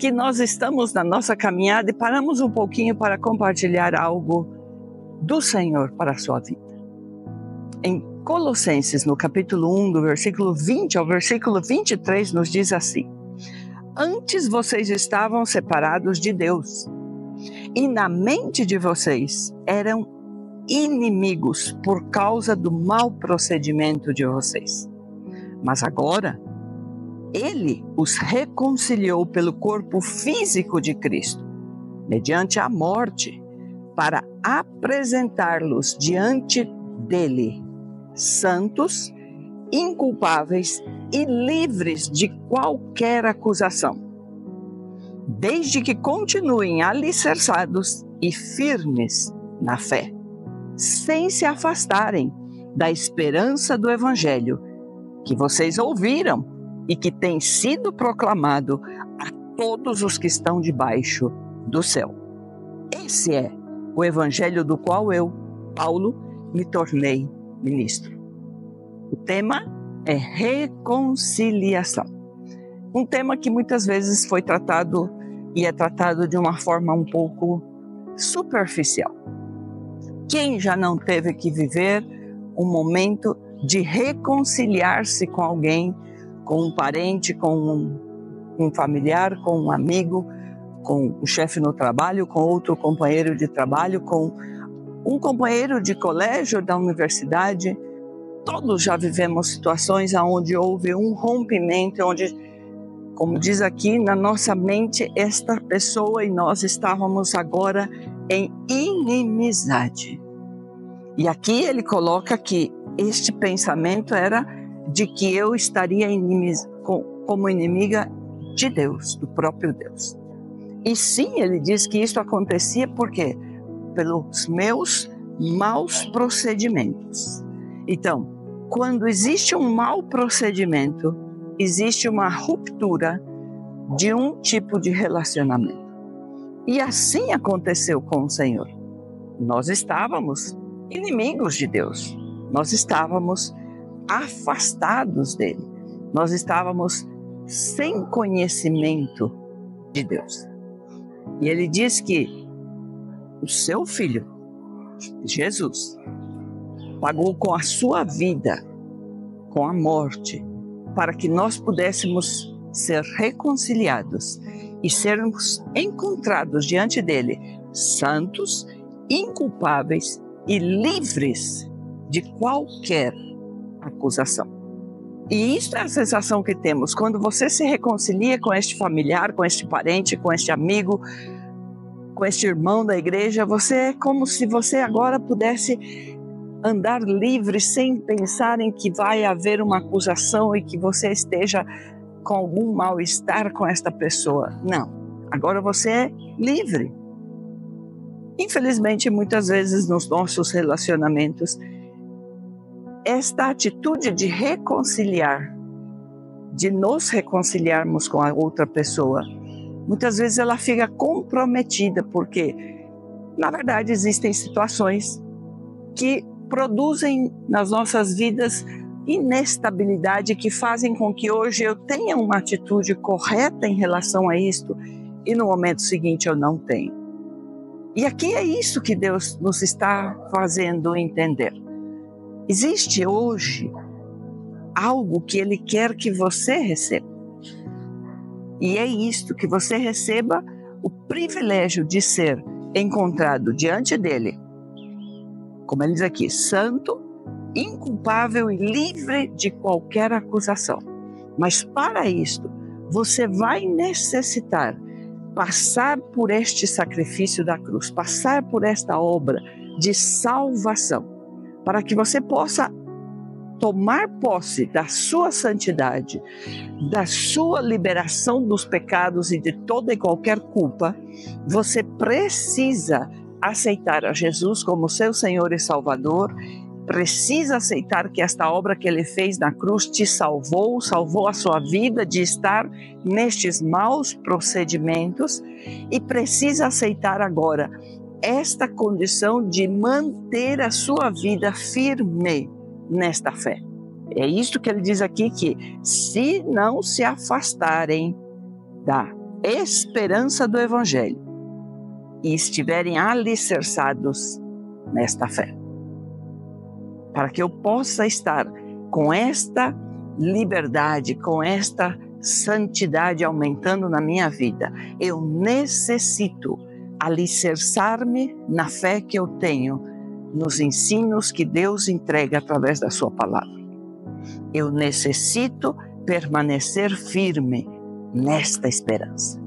que nós estamos na nossa caminhada e paramos um pouquinho para compartilhar algo do Senhor para a sua vida. Em Colossenses, no capítulo 1, do versículo 20 ao versículo 23, nos diz assim: antes vocês estavam separados de Deus, e na mente de vocês eram inimigos por causa do mau procedimento de vocês. Mas agora, Ele os reconciliou pelo corpo físico de Cristo, mediante a morte, para apresentá-los diante dele, santos, inculpáveis e livres de qualquer acusação, desde que continuem alicerçados e firmes na fé, sem se afastarem da esperança do Evangelho que vocês ouviram e que tem sido proclamado a todos os que estão debaixo do céu. Esse é o Evangelho do qual eu, Paulo, me tornei ministro. O tema é reconciliação. Um tema que muitas vezes foi tratado e é tratado de uma forma um pouco superficial. Quem já não teve que viver um momento de reconciliar-se com alguém, com um parente, com um familiar, com um amigo, com um chefe no trabalho, com outro companheiro de trabalho, com um companheiro de colégio, da universidade? Todos já vivemos situações onde houve um rompimento, onde, como diz aqui, na nossa mente, esta pessoa e nós estávamos agora em inimizade. E aqui ele coloca que este pensamento era de que eu estaria como inimiga de Deus, do próprio Deus. E sim, ele diz que isso acontecia porque pelos meus maus procedimentos. Então, quando existe um mau procedimento, existe uma ruptura de um tipo de relacionamento. E assim aconteceu com o Senhor. Nós estávamos inimigos de Deus. Nós estávamos afastados dele. Nós estávamos sem conhecimento de Deus. E ele diz que o seu Filho, Jesus, pagou com a sua vida, com a morte, para que nós pudéssemos ser reconciliados e sermos encontrados diante dele, santos, inculpáveis e livres de qualquer acusação. E isso é a sensação que temos quando você se reconcilia com este familiar, com este parente, com este amigo, com este irmão da igreja. Você é como se você agora pudesse andar livre sem pensar em que vai haver uma acusação e que você esteja com algum mal-estar com esta pessoa. Não, agora você é livre. Infelizmente, muitas vezes nos nossos relacionamentos, esta atitude de reconciliar, de nos reconciliarmos com a outra pessoa, muitas vezes ela fica comprometida, porque, na verdade, existem situações que produzem nas nossas vidas inestabilidade, que fazem com que hoje eu tenha uma atitude correta em relação a isto e no momento seguinte eu não tenho. E aqui é isso que Deus nos está fazendo entender. Existe hoje algo que Ele quer que você receba. E é isto, que você receba o privilégio de ser encontrado diante dEle, como ele diz aqui, santo, inculpável e livre de qualquer acusação. Mas para isto, você vai necessitar passar por este sacrifício da cruz, passar por esta obra de salvação, para que você possa tomar posse da sua santidade, da sua liberação dos pecados e de toda e qualquer culpa. Você precisa aceitar a Jesus como seu Senhor e Salvador, precisa aceitar que esta obra que Ele fez na cruz te salvou a sua vida de estar nestes maus procedimentos, e precisa aceitar agora esta condição de manter a sua vida firme nesta fé. É isto que ele diz aqui, que se não se afastarem da esperança do Evangelho e estiverem alicerçados nesta fé. Para que eu possa estar com esta liberdade, com esta santidade aumentando na minha vida, eu necessito alicerçar-me na fé que eu tenho, nos ensinos que Deus entrega através da sua palavra. Eu necessito permanecer firme nesta esperança.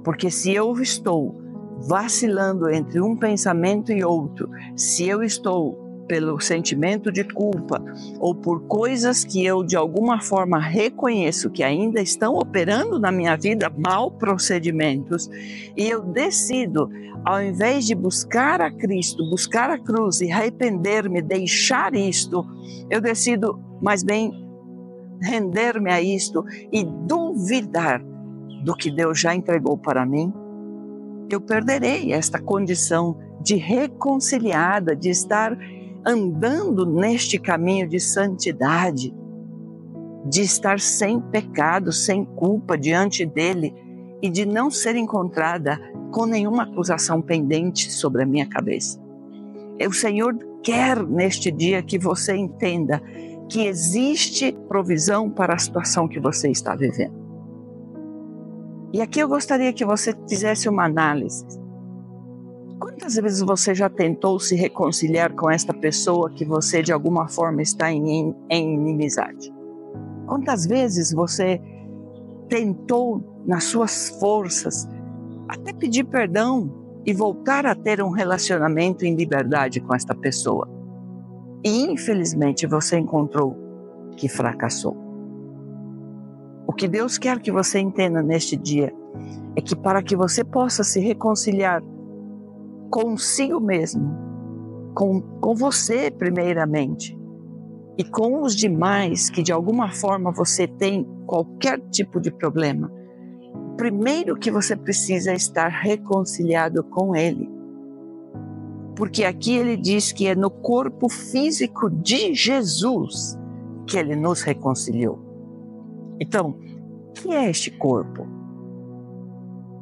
Porque se eu estou vacilando entre um pensamento e outro, se eu estou pelo sentimento de culpa ou por coisas que eu de alguma forma reconheço que ainda estão operando na minha vida, mau procedimentos, e eu decido, ao invés de buscar a Cristo, buscar a cruz e arrepender-me, deixar isto, eu decido mais bem render-me a isto e duvidar do que Deus já entregou para mim, eu perderei esta condição de reconciliada, de estar andando neste caminho de santidade, de estar sem pecado, sem culpa diante dele e de não ser encontrada com nenhuma acusação pendente sobre a minha cabeça. O Senhor quer neste dia que você entenda que existe provisão para a situação que você está vivendo. E aqui eu gostaria que você fizesse uma análise. Quantas vezes você já tentou se reconciliar com esta pessoa que você de alguma forma está em inimizade? Quantas vezes você tentou nas suas forças até pedir perdão e voltar a ter um relacionamento em liberdade com esta pessoa? E infelizmente você encontrou que fracassou. O que Deus quer que você entenda neste dia é que para que você possa se reconciliar consigo mesmo, com você primeiramente, e com os demais que de alguma forma você tem qualquer tipo de problema, primeiro que você precisa estar reconciliado com Ele. Porque aqui ele diz que é no corpo físico de Jesus que Ele nos reconciliou. Então, o que é este corpo?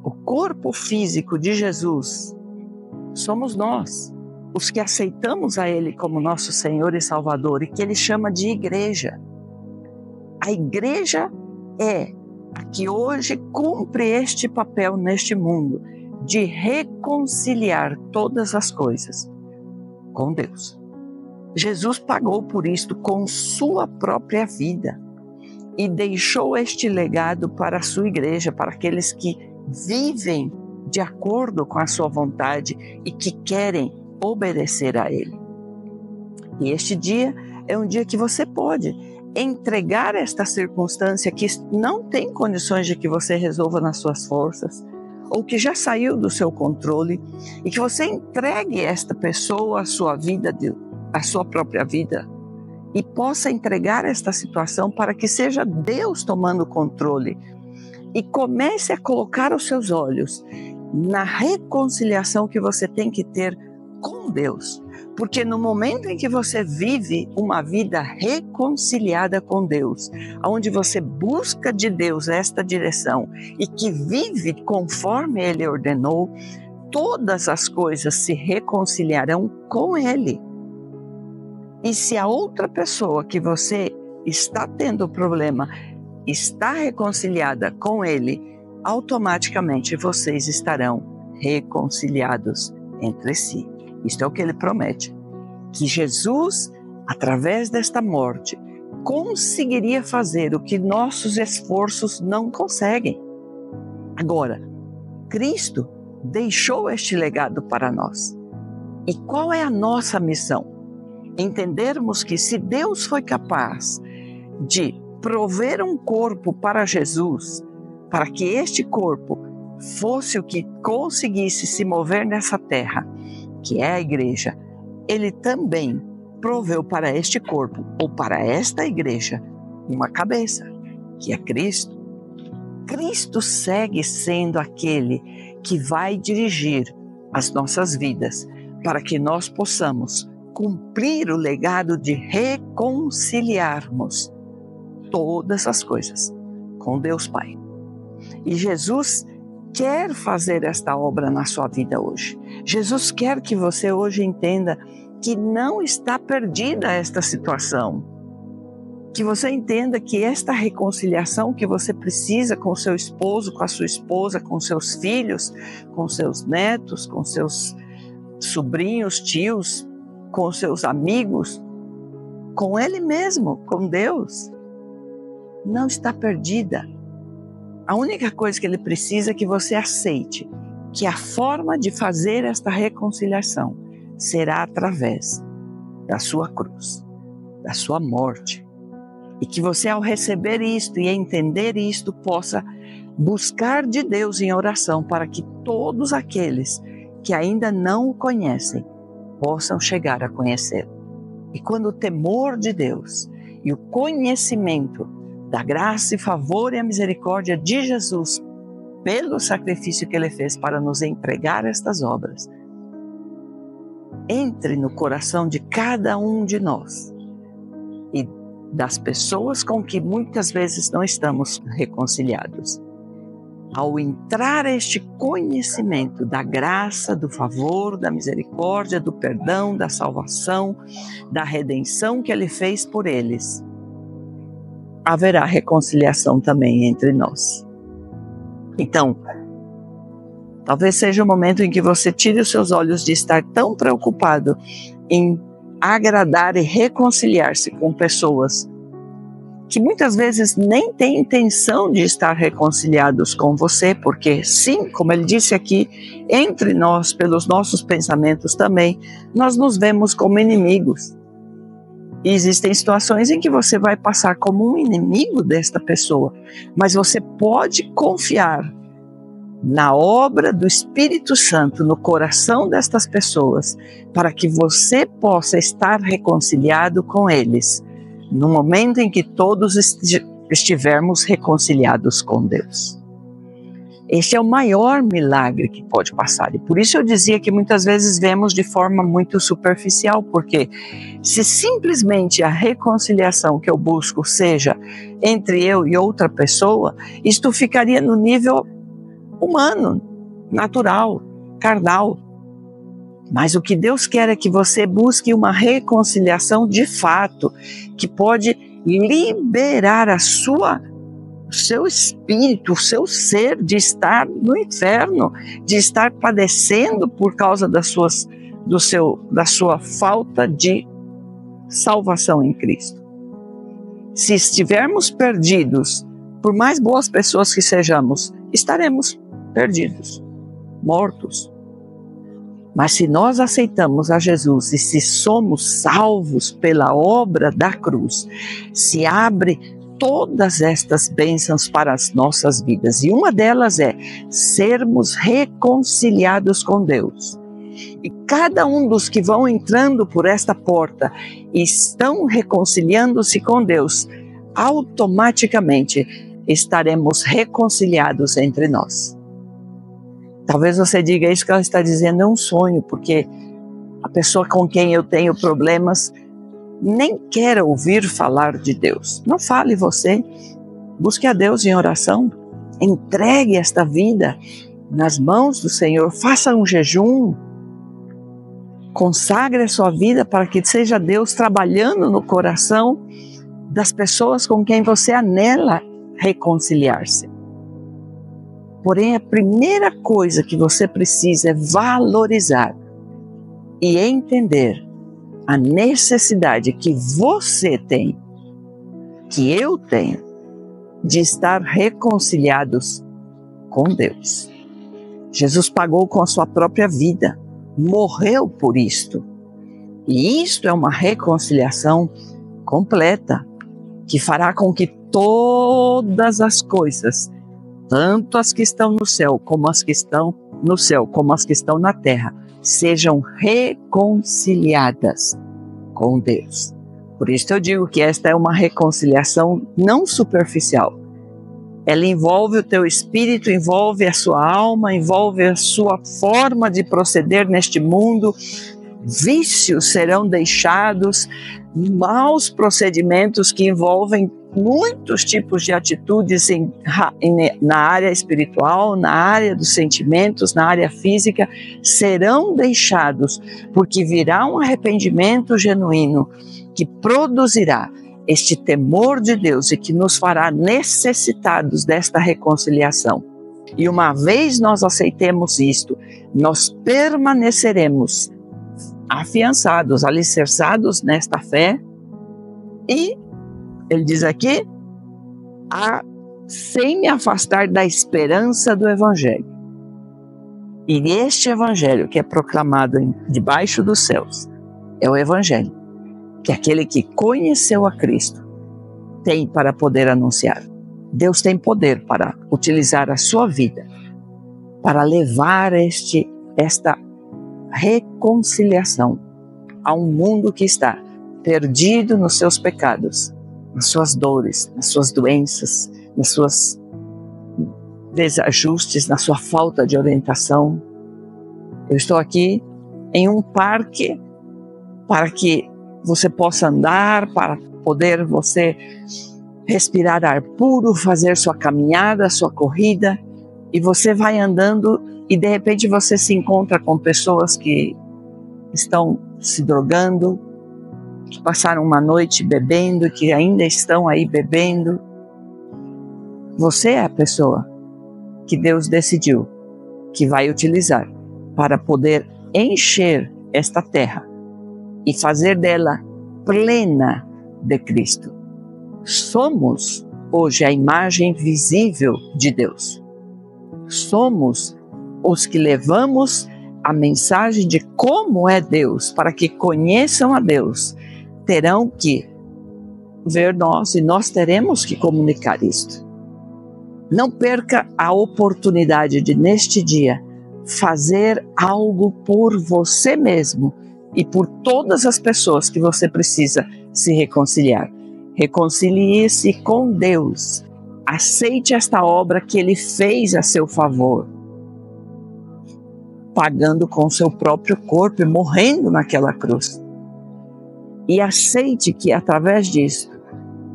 O corpo físico de Jesus somos nós, os que aceitamos a Ele como nosso Senhor e Salvador e que Ele chama de igreja. A igreja é a que hoje cumpre este papel neste mundo de reconciliar todas as coisas com Deus. Jesus pagou por isto com sua própria vida e deixou este legado para a sua igreja, para aqueles que vivem de acordo com a sua vontade e que querem obedecer a Ele. E este dia é um dia que você pode entregar esta circunstância que não tem condições de que você resolva nas suas forças, ou que já saiu do seu controle, e que você entregue esta pessoa, a sua vida, a sua própria vida, e possa entregar esta situação para que seja Deus tomando o controle, e comece a colocar os seus olhos na reconciliação que você tem que ter com Deus. Porque no momento em que você vive uma vida reconciliada com Deus, onde você busca de Deus esta direção e que vive conforme Ele ordenou, todas as coisas se reconciliarão com Ele. E se a outra pessoa que você está tendo problema está reconciliada com Ele, automaticamente vocês estarão reconciliados entre si. Isto é o que Ele promete, que Jesus, através desta morte, conseguiria fazer o que nossos esforços não conseguem. Agora, Cristo deixou este legado para nós. E qual é a nossa missão? Entendermos que se Deus foi capaz de prover um corpo para Jesus, para que este corpo fosse o que conseguisse se mover nessa terra, que é a igreja, Ele também proveu para este corpo, ou para esta igreja, uma cabeça, que é Cristo. Cristo segue sendo aquele que vai dirigir as nossas vidas, para que nós possamos cumprir o legado de reconciliarmos todas as coisas com Deus Pai. E Jesus quer fazer esta obra na sua vida hoje. Jesus quer que você hoje entenda que não está perdida esta situação. Que você entenda que esta reconciliação que você precisa com seu esposo, com a sua esposa, com seus filhos, com seus netos, com seus sobrinhos, tios, com seus amigos, com Ele mesmo, com Deus, não está perdida. A única coisa que Ele precisa é que você aceite que a forma de fazer esta reconciliação será através da sua cruz, da sua morte. E que você, ao receber isto e entender isto, possa buscar de Deus em oração para que todos aqueles que ainda não o conhecem possam chegar a conhecer. E quando o temor de Deus e o conhecimento da graça e favor e a misericórdia de Jesus pelo sacrifício que Ele fez para nos entregar estas obras, entre no coração de cada um de nós e das pessoas com que muitas vezes não estamos reconciliados. Ao entrar este conhecimento da graça, do favor, da misericórdia, do perdão, da salvação, da redenção que Ele fez por eles, haverá reconciliação também entre nós. Então, talvez seja o momento em que você tire os seus olhos de estar tão preocupado em agradar e reconciliar-se com pessoas que muitas vezes nem têm intenção de estar reconciliados com você, porque sim, como ele disse aqui, entre nós, pelos nossos pensamentos também, nós nos vemos como inimigos. E existem situações em que você vai passar como um inimigo desta pessoa, mas você pode confiar na obra do Espírito Santo no coração destas pessoas, para que você possa estar reconciliado com eles, no momento em que todos estivermos reconciliados com Deus. Este é o maior milagre que pode passar, e por isso eu dizia que muitas vezes vemos de forma muito superficial, porque se simplesmente a reconciliação que eu busco seja entre eu e outra pessoa, isto ficaria no nível humano, natural, carnal. Mas o que Deus quer é que você busque uma reconciliação de fato, que pode liberar o seu espírito, o seu ser de estar no inferno, de estar padecendo por causa da sua falta de salvação em Cristo. Se estivermos perdidos, por mais boas pessoas que sejamos, estaremos perdidos, mortos. Mas se nós aceitamos a Jesus e se somos salvos pela obra da cruz, se abre todas estas bênçãos para as nossas vidas. E uma delas é sermos reconciliados com Deus. E cada um dos que vão entrando por esta porta e estão reconciliando-se com Deus, automaticamente estaremos reconciliados entre nós. Talvez você diga, isso que ela está dizendo é um sonho, porque a pessoa com quem eu tenho problemas nem quer ouvir falar de Deus. Não fale você, busque a Deus em oração, entregue esta vida nas mãos do Senhor, faça um jejum, consagre a sua vida para que seja Deus trabalhando no coração das pessoas com quem você anela reconciliar-se. Porém, a primeira coisa que você precisa é valorizar e entender a necessidade que você tem, que eu tenho, de estar reconciliados com Deus. Jesus pagou com a sua própria vida, morreu por isto. E isto é uma reconciliação completa, que fará com que todas as coisas, tanto as que estão no céu, como as que estão na terra, sejam reconciliadas com Deus. Por isso eu digo que esta é uma reconciliação não superficial. Ela envolve o teu espírito, envolve a sua alma, envolve a sua forma de proceder neste mundo. Vícios serão deixados, maus procedimentos que envolvem muitos tipos de atitudes na área espiritual, na área dos sentimentos, na área física, serão deixados, porque virá um arrependimento genuíno que produzirá este temor de Deus e que nos fará necessitados desta reconciliação. E uma vez nós aceitemos isto, nós permaneceremos afiançados, alicerçados nesta fé e, ele diz aqui, sem me afastar da esperança do Evangelho. E este Evangelho que é proclamado debaixo dos céus é o Evangelho que aquele que conheceu a Cristo tem para poder anunciar. Deus tem poder para utilizar a sua vida para levar esta reconciliação a um mundo que está perdido nos seus pecados, nas suas dores, nas suas doenças, nas suas desajustes, na sua falta de orientação. Eu estou aqui em um parque para que você possa andar, para poder você respirar ar puro, fazer sua caminhada, sua corrida, e você vai andando e de repente você se encontra com pessoas que estão se drogando, que passaram uma noite bebendo, que ainda estão aí bebendo. Você é a pessoa que Deus decidiu que vai utilizar para poder encher esta terra e fazer dela plena de Cristo. Somos hoje a imagem visível de Deus. Somos os que levamos a mensagem de como é Deus. Para que conheçam a Deus, terão que ver nós e nós teremos que comunicar isto. Não perca a oportunidade de, neste dia, fazer algo por você mesmo e por todas as pessoas que você precisa se reconciliar. Reconcilie-se com Deus. Aceite esta obra que Ele fez a seu favor, pagando com seu próprio corpo e morrendo naquela cruz. E aceite que através disso,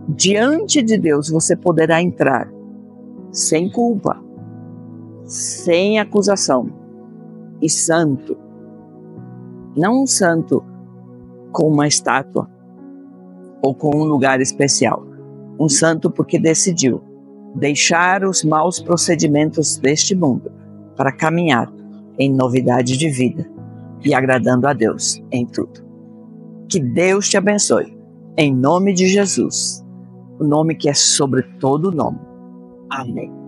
diante de Deus, você poderá entrar sem culpa, sem acusação e santo. Não um santo com uma estátua ou com um lugar especial. Um santo porque decidiu deixar os maus procedimentos deste mundo para caminhar em novidade de vida e agradando a Deus em tudo. Que Deus te abençoe, em nome de Jesus, o nome que é sobre todo nome. Amém.